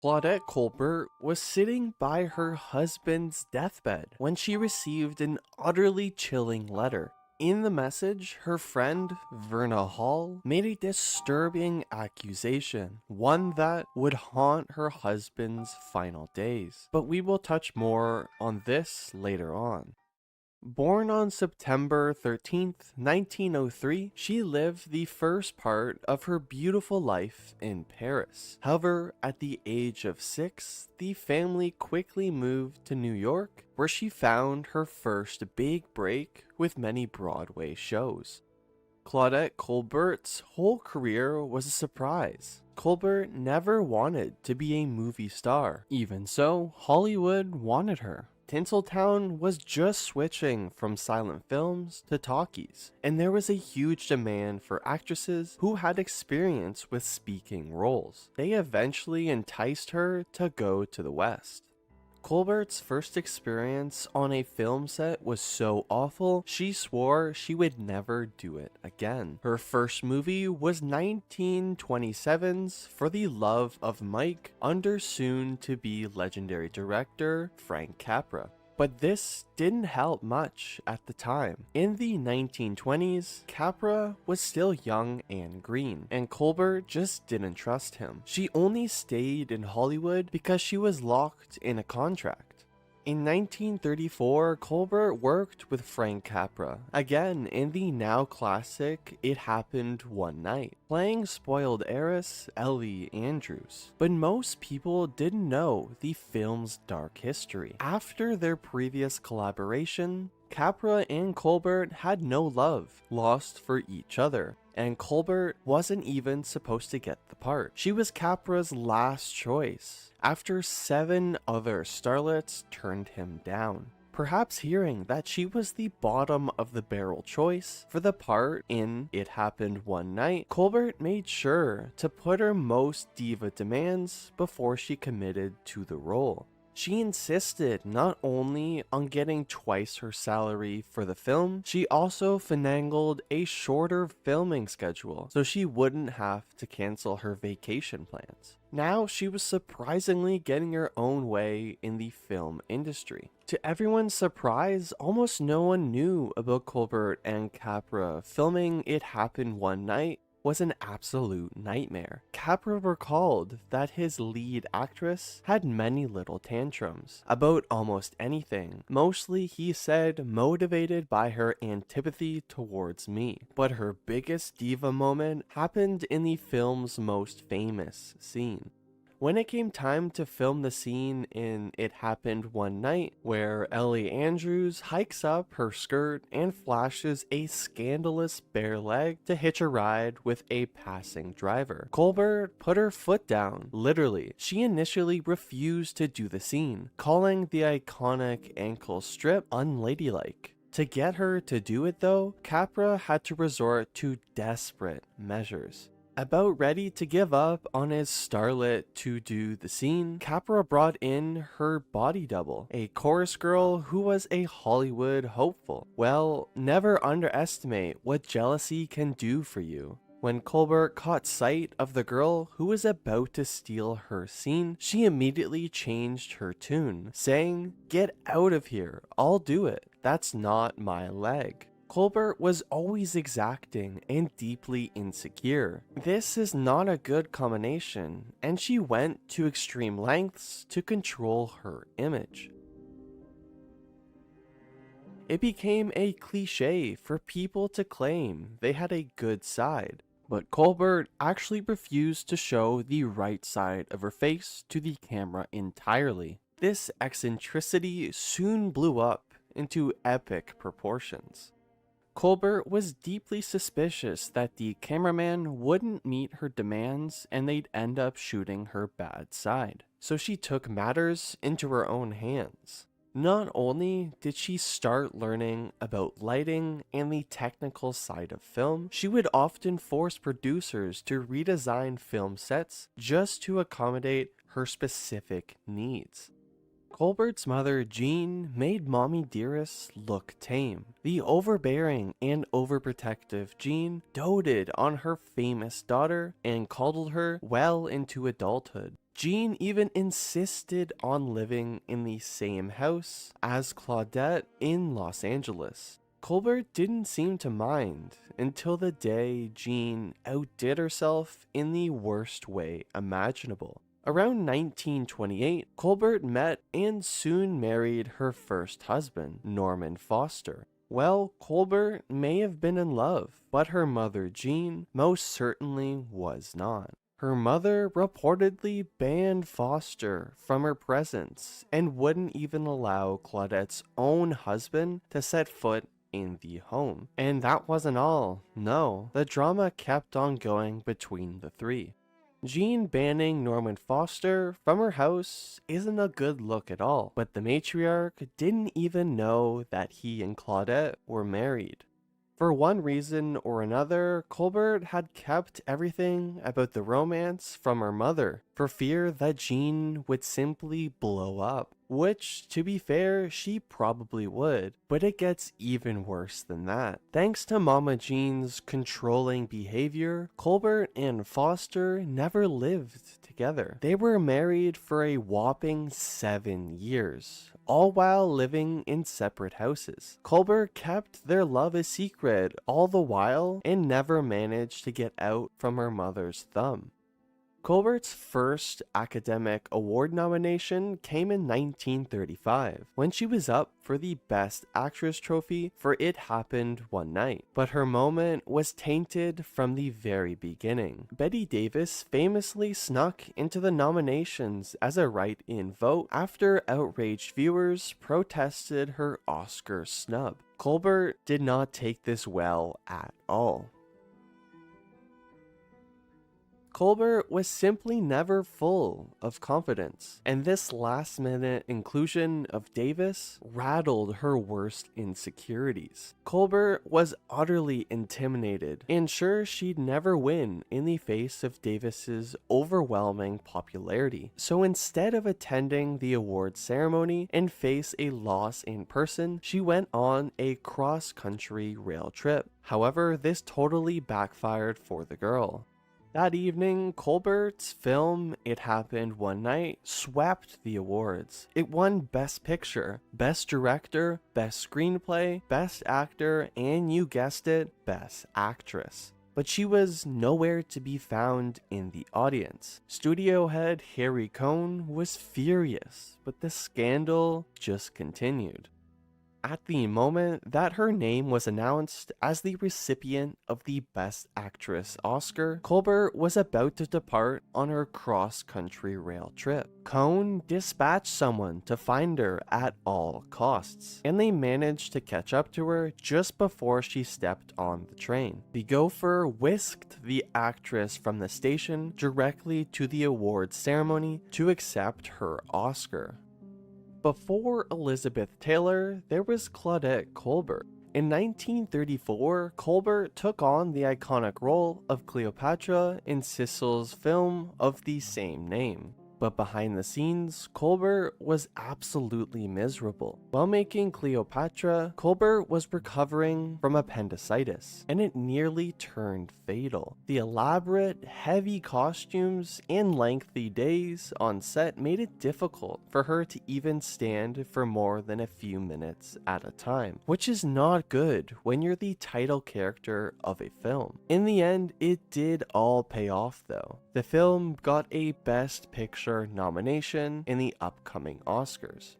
Claudette Colbert was sitting by her husband's deathbed when she received an utterly chilling letter. In the message, her friend, Verna Hall, made a disturbing accusation, one that would haunt her husband's final days. But we will touch more on this later on. Born on September 13th, 1903, she lived the first part of her beautiful life in Paris. However, at the age of 6, the family quickly moved to New York, where she found her first big break with many Broadway shows. Claudette Colbert's whole career was a surprise. Colbert never wanted to be a movie star. Even so, Hollywood wanted her. Tinseltown was just switching from silent films to talkies, and there was a huge demand for actresses who had experience with speaking roles. They eventually enticed her to go to the West. Colbert's first experience on a film set was so awful, she swore she would never do it again. Her first movie was 1927's For the Love of Mike, under soon-to-be legendary director Frank Capra. But this didn't help much at the time. In the 1920s, Capra was still young and green, and Colbert just didn't trust him. She only stayed in Hollywood because she was locked in a contract. In 1934, Colbert worked with Frank Capra, again in the now classic It Happened One Night, playing spoiled heiress Ellie Andrews. But most people didn't know the film's dark history. After their previous collaboration, Capra and Colbert had no love lost for each other, and Colbert wasn't even supposed to get the part. She was Capra's last choice, after 7 other starlets turned him down. Perhaps hearing that she was the bottom of the barrel choice for the part in It Happened One Night, Colbert made sure to put her most diva demands before she committed to the role. She insisted not only on getting twice her salary for the film, she also finagled a shorter filming schedule so she wouldn't have to cancel her vacation plans. Now she was surprisingly getting her own way in the film industry. To everyone's surprise, almost no one knew about Colbert and Capra filming It Happened One Night was an absolute nightmare. Capra recalled that his lead actress had many little tantrums about almost anything, mostly he said motivated by her antipathy towards me. But her biggest diva moment happened in the film's most famous scene. When it came time to film the scene in It Happened One Night, where Ellie Andrews hikes up her skirt and flashes a scandalous bare leg to hitch a ride with a passing driver, Colbert put her foot down, literally. She initially refused to do the scene, calling the iconic ankle strip unladylike. To get her to do it though, Capra had to resort to desperate measures. About ready to give up on his starlet to do the scene, Capra brought in her body double, a chorus girl who was a Hollywood hopeful. Well, never underestimate what jealousy can do for you. When Colbert caught sight of the girl who was about to steal her scene, she immediately changed her tune, saying, "Get out of here, I'll do it. That's not my leg." Colbert was always exacting and deeply insecure. This is not a good combination, and she went to extreme lengths to control her image. It became a cliche for people to claim they had a good side, but Colbert actually refused to show the right side of her face to the camera entirely. This eccentricity soon blew up into epic proportions. Colbert was deeply suspicious that the cameraman wouldn't meet her demands and they'd end up shooting her bad side. So she took matters into her own hands. Not only did she start learning about lighting and the technical side of film, she would often force producers to redesign film sets just to accommodate her specific needs. Colbert's mother, Jean, made Mommy Dearest look tame. The overbearing and overprotective Jean doted on her famous daughter and coddled her well into adulthood. Jean even insisted on living in the same house as Claudette in Los Angeles. Colbert didn't seem to mind until the day Jean outdid herself in the worst way imaginable. Around 1928, Colbert met and soon married her first husband, Norman Foster. Well, Colbert may have been in love, but her mother Jean most certainly was not. Her mother reportedly banned Foster from her presence and wouldn't even allow Claudette's own husband to set foot in the home. And that wasn't all. No, the drama kept on going between the three. Jean banning Norman Foster from her house isn't a good look at all, but the matriarch didn't even know that he and Claudette were married. For one reason or another, Colbert had kept everything about the romance from her mother, for fear that Jean would simply blow up. Which, to be fair, she probably would, but it gets even worse than that. Thanks to Mama Jean's controlling behavior, Colbert and Foster never lived together. They were married for a whopping 7 years, all while living in separate houses. Colbert kept their love a secret all the while and never managed to get out from her mother's thumb. Colbert's first academic award nomination came in 1935, when she was up for the Best Actress trophy for It Happened One Night. But her moment was tainted from the very beginning. Bette Davis famously snuck into the nominations as a write-in vote after outraged viewers protested her Oscar snub. Colbert did not take this well at all. Colbert was simply never full of confidence, and this last-minute inclusion of Davis rattled her worst insecurities. Colbert was utterly intimidated and sure she'd never win in the face of Davis's overwhelming popularity. So instead of attending the award ceremony and face a loss in person, she went on a cross-country rail trip. However, this totally backfired for the girl. That evening, Colbert's film It Happened One Night swept the awards. It won Best Picture, Best Director, Best Screenplay, Best Actor, and you guessed it, Best Actress. But she was nowhere to be found in the audience. Studio head Harry Cohn was furious, but the scandal just continued. At the moment that her name was announced as the recipient of the Best Actress Oscar, Colbert was about to depart on her cross-country rail trip. Cohn dispatched someone to find her at all costs, and they managed to catch up to her just before she stepped on the train. The gopher whisked the actress from the station directly to the awards ceremony to accept her Oscar. Before Elizabeth Taylor, there was Claudette Colbert. In 1934, Colbert took on the iconic role of Cleopatra in Sissel's film of the same name. But behind the scenes, Colbert was absolutely miserable. While making Cleopatra, Colbert was recovering from appendicitis, and it nearly turned fatal. The elaborate, heavy costumes and lengthy days on set made it difficult for her to even stand for more than a few minutes at a time, which is not good when you're the title character of a film. In the end, it did all pay off though. The film got a Best Picture nomination in the upcoming Oscars.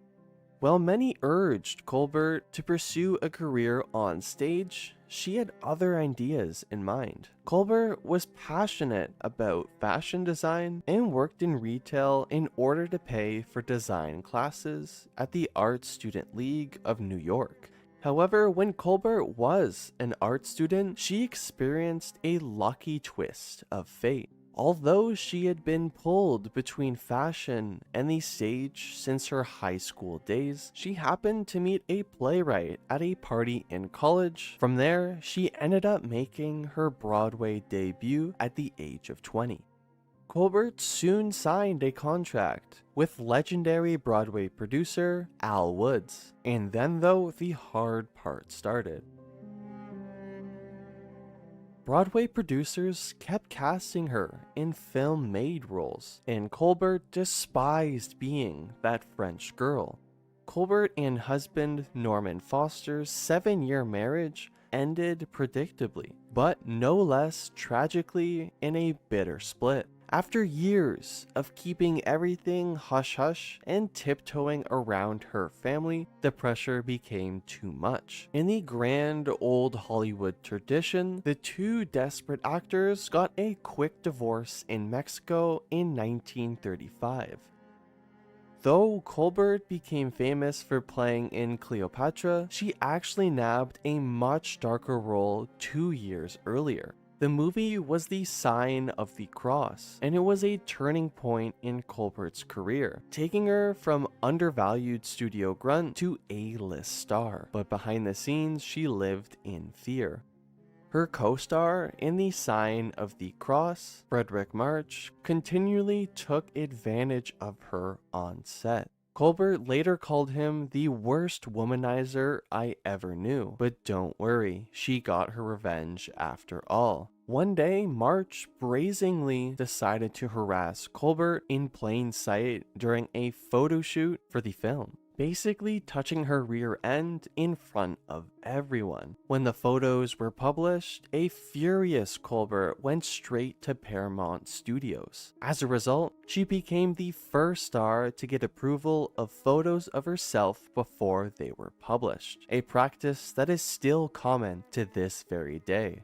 While many urged Colbert to pursue a career on stage, she had other ideas in mind. Colbert was passionate about fashion design and worked in retail in order to pay for design classes at the Art Student League of New York. However, when Colbert was an art student, she experienced a lucky twist of fate. Although she had been pulled between fashion and the stage since her high school days, she happened to meet a playwright at a party in college. From there, she ended up making her Broadway debut at the age of 20. Colbert soon signed a contract with legendary Broadway producer Al Woods. And then though, the hard part started. Broadway producers kept casting her in film maid roles, and Colbert despised being that French girl. Colbert and husband Norman Foster's 7-year marriage ended predictably, but no less tragically in a bitter split. After years of keeping everything hush-hush and tiptoeing around her family, the pressure became too much. In the grand old Hollywood tradition, the two desperate actors got a quick divorce in Mexico in 1935. Though Colbert became famous for playing in Cleopatra, she actually nabbed a much darker role 2 years earlier. The movie was The Sign of the Cross, and it was a turning point in Colbert's career, taking her from undervalued studio grunt to A-list star. But behind the scenes, she lived in fear. Her co-star in The Sign of the Cross, Frederick March, continually took advantage of her on set. Colbert later called him the worst womanizer I ever knew, but don't worry, she got her revenge after all. One day, March brazenly decided to harass Colbert in plain sight during a photo shoot for the film, basically touching her rear end in front of everyone. When the photos were published, a furious Colbert went straight to Paramount Studios. As a result, she became the first star to get approval of photos of herself before they were published, a practice that is still common to this very day.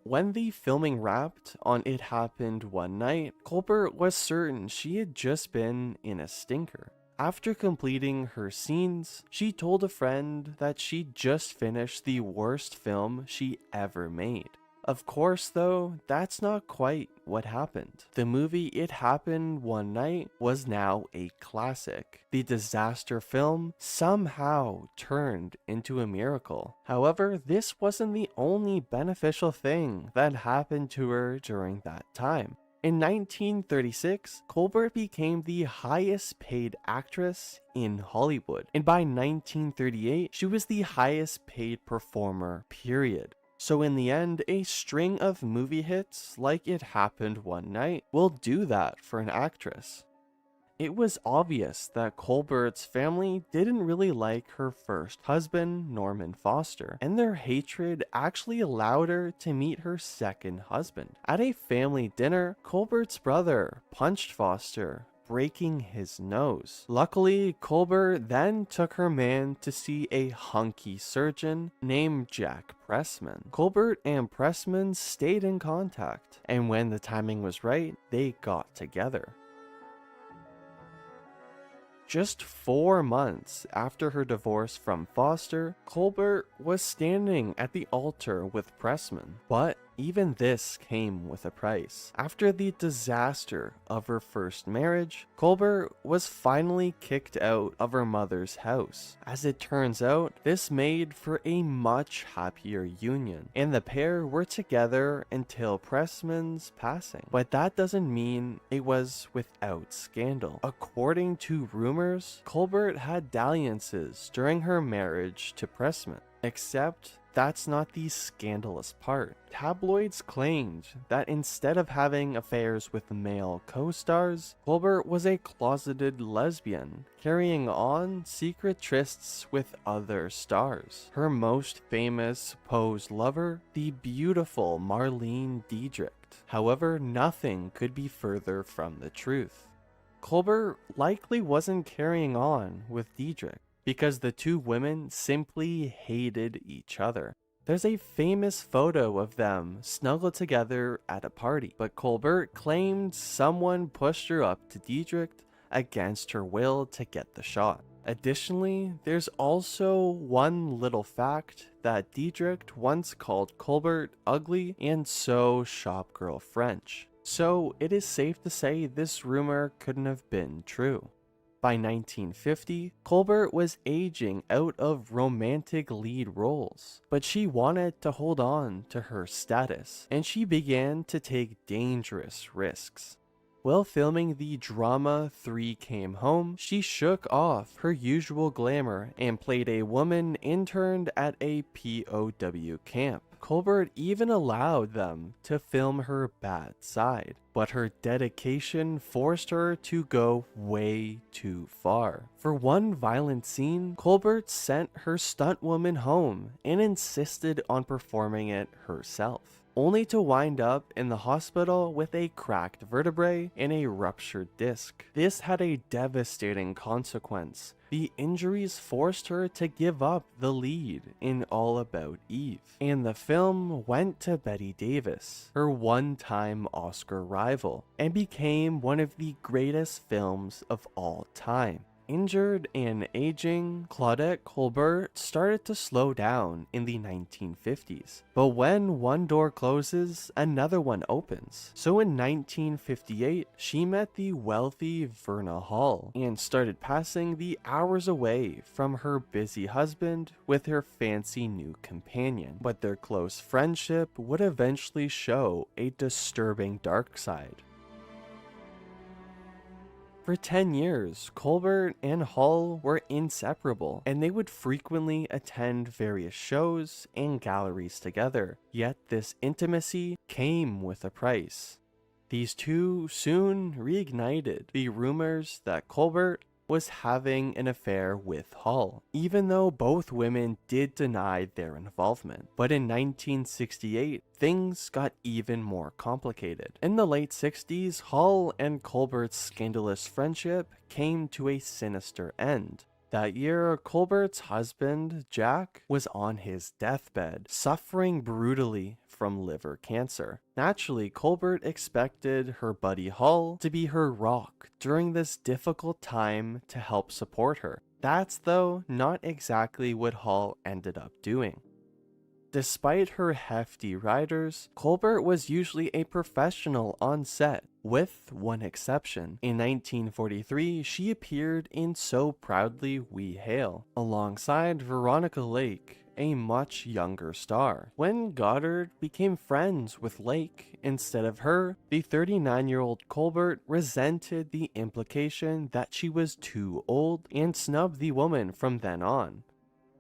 When the filming wrapped on It Happened One Night, Colbert was certain she had just been in a stinker. After completing her scenes, she told a friend that she'd just finished the worst film she ever made. Of course, though, that's not quite what happened. The movie It Happened One Night was now a classic. The disaster film somehow turned into a miracle. However, this wasn't the only beneficial thing that happened to her during that time. In 1936, Colbert became the highest paid actress in Hollywood, and by 1938, she was the highest paid performer, period. So in the end, a string of movie hits like It Happened One Night will do that for an actress. It was obvious that Colbert's family didn't really like her first husband, Norman Foster, and their hatred actually allowed her to meet her second husband. At a family dinner, Colbert's brother punched Foster, breaking his nose. Luckily, Colbert then took her man to see a hunky surgeon named Jack Pressman. Colbert and Pressman stayed in contact, and when the timing was right, they got together. Just 4 months after her divorce from Foster, Colbert was standing at the altar with Pressman, but even this came with a price. After the disaster of her first marriage, Colbert was finally kicked out of her mother's house. As it turns out, this made for a much happier union, and the pair were together until Pressman's passing. But that doesn't mean it was without scandal. According to rumors, Colbert had dalliances during her marriage to Pressman, except that's not the scandalous part. Tabloids claimed that instead of having affairs with male co-stars, Colbert was a closeted lesbian, carrying on secret trysts with other stars. Her most famous posed lover, the beautiful Marlene Dietrich. However, nothing could be further from the truth. Colbert likely wasn't carrying on with Dietrich, because the two women simply hated each other. There's a famous photo of them snuggled together at a party, but Colbert claimed someone pushed her up to Dietrich against her will to get the shot. Additionally, there's also one little fact that Dietrich once called Colbert ugly and so shopgirl French. So it is safe to say this rumor couldn't have been true. By 1950, Colbert was aging out of romantic lead roles, but she wanted to hold on to her status, and she began to take dangerous risks. While filming the drama 3 Came Home, she shook off her usual glamour and played a woman interned at a POW camp. Colbert even allowed them to film her bad side, but her dedication forced her to go way too far. For one violent scene, Colbert sent her stuntwoman home and insisted on performing it herself, only to wind up in the hospital with a cracked vertebrae and a ruptured disc. This had a devastating consequence. The injuries forced her to give up the lead in All About Eve, and the film went to Bette Davis, her one-time Oscar rival, and became one of the greatest films of all time. Injured and aging, Claudette Colbert started to slow down in the 1950s. But when one door closes, another one opens. So in 1958, she met the wealthy Verna Hall and started passing the hours away from her busy husband with her fancy new companion. But their close friendship would eventually show a disturbing dark side. For 10 years, Colbert and Hall were inseparable, and they would frequently attend various shows and galleries together. Yet this intimacy came with a price. These two soon reignited the rumors that Colbert was having an affair with Hall, even though both women did deny their involvement. But in 1968, things got even more complicated. In the late 60s, Hall and Colbert's scandalous friendship came to a sinister end. That year, Colbert's husband, Jack, was on his deathbed, suffering brutally from liver cancer. Naturally, Colbert expected her buddy Hall to be her rock during this difficult time to help support her. That's, though, not exactly what Hall ended up doing. Despite her hefty riders, Colbert was usually a professional on set, with one exception. In 1943, she appeared in So Proudly We Hail, alongside Veronica Lake, a much younger star. When Goddard became friends with Lake instead of her, the 39-year-old Colbert resented the implication that she was too old and snubbed the woman from then on.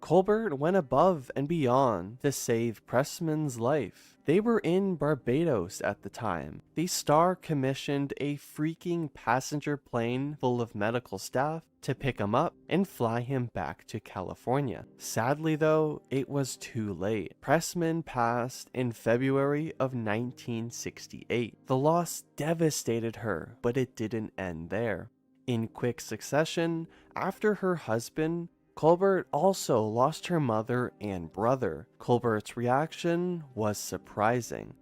Colbert went above and beyond to save Pressman's life. They were in Barbados at the time. The star commissioned a freaking passenger plane full of medical staff to pick him up and fly him back to California. Sadly though, it was too late. Pressman passed in February of 1968. The loss devastated her, but it didn't end there. In quick succession, after her husband, Colbert also lost her mother and brother. Colbert's reaction was surprising.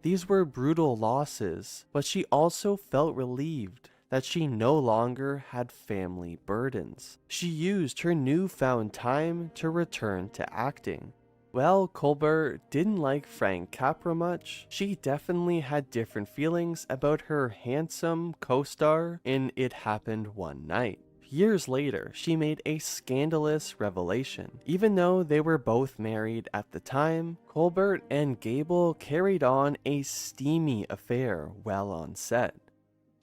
These were brutal losses, but she also felt relieved that she no longer had family burdens. She used her newfound time to return to acting. While Colbert didn't like Frank Capra much, she definitely had different feelings about her handsome co-star in It Happened One Night. Years later, she made a scandalous revelation. Even though they were both married at the time, Colbert and Gable carried on a steamy affair while on set.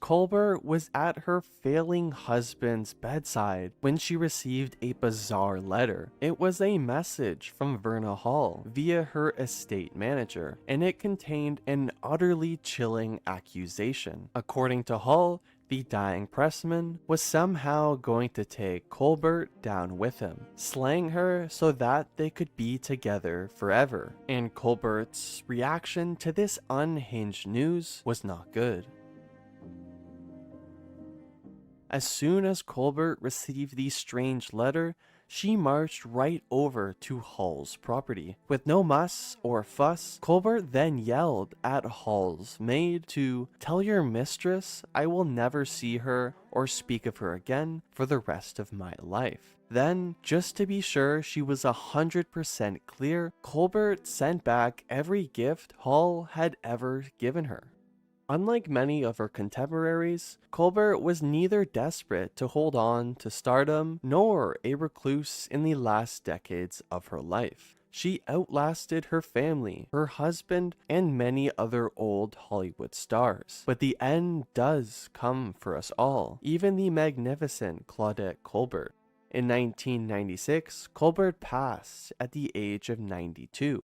Colbert was at her failing husband's bedside when she received a bizarre letter. It was a message from Verna Hall via her estate manager, and it contained an utterly chilling accusation. According to Hall, the dying Pressman was somehow going to take Colbert down with him, slaying her so that they could be together forever. And Colbert's reaction to this unhinged news was not good. As soon as Colbert received the strange letter, she marched right over to Hall's property. With no muss or fuss, Colbert then yelled at Hall's maid to tell your mistress I will never see her or speak of her again for the rest of my life. Then, just to be sure she was 100% clear, Colbert sent back every gift Hall had ever given her. Unlike many of her contemporaries, Colbert was neither desperate to hold on to stardom nor a recluse in the last decades of her life. She outlasted her family, her husband, and many other old Hollywood stars. But the end does come for us all, even the magnificent Claudette Colbert. In 1996, Colbert passed at the age of 92.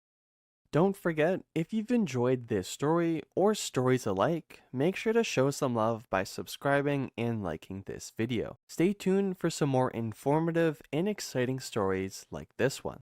Don't forget, if you've enjoyed this story or stories alike, make sure to show some love by subscribing and liking this video. Stay tuned for some more informative and exciting stories like this one.